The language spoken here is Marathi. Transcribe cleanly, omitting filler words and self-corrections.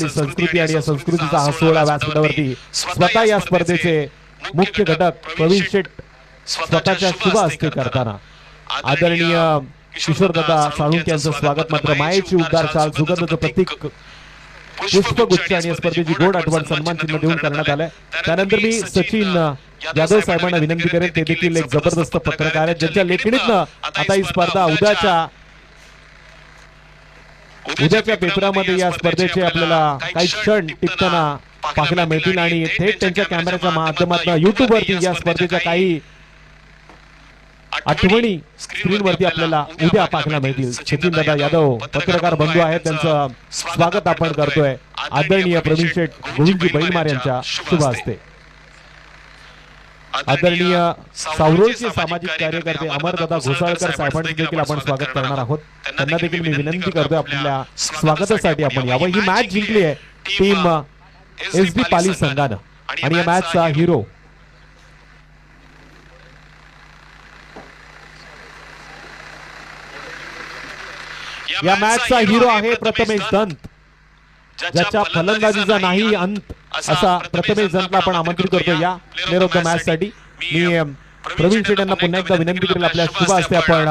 आपली संस्कृती आणि या संस्कृतीचा हा सोहळा व्यासपीठावरती स्वतः या स्पर्धेचे मुख्य घटक प्रवीण शेठ स्वतःच्या शुभ हस्ते करताना आदरणीय किशोरदादा साळुंके यांचं स्वागत. मात्र मायेची उद्धार शाल सुगंधाचं प्रतीक पुष्पगुच्छ आणि या स्पर्धेची गोड आठवण सन्मान चिन्ह देऊन करण्यात आलंय. त्यानंतर मी सचिन यादव साहेबांना विनंती करेन, ते देखील एक जबरदस्त पत्रकार आहेत ज्यांच्या लेखणीतनं आता ही स्पर्धा उद्याच्या पेपरामध्ये या स्पर्धेचे आपल्याला काही क्षण टिपताना पाहायला मिळतील आणि थेट त्यांच्या कॅमेऱ्याच्या माध्यमातून युट्यूब वरती या स्पर्धेच्या काही आठवणी स्क्रीनवरती आपल्याला उद्या पाहायला मिळतील. सचिन दादा यादव पत्रकार बंधू आहेत, त्यांचं स्वागत आपण करतोय आदरणीय प्रवीण शेठ गोविंदजी बैलमार यांच्या शुभ हस्ते. आदरणीय सावरोळचे सामाजिक कार्यकर्ते अमरदादा घोसाळकर साहेबांचे देखील आपण स्वागत करणार आहोत. त्यांना देखील मी विनंती करतोय आपल्या स्वागतासाठी आपण यावं. ही मॅच जिंकली आहे टीम SD पाली संघानं आणि या मॅचचा हिरो या मॅचचा हिरो आहे प्रथमेश दंत, ज्याच्या फलंदाजीचा नाही अंत असा प्रथमेश दंतला आपण आमंत्रित करतो या प्लेअर ऑफ द मॅच साठी. मी प्रवीण शेठ यांना पुन्हा एकदा विनंती करेल आपल्या शुभ हस्ते आपण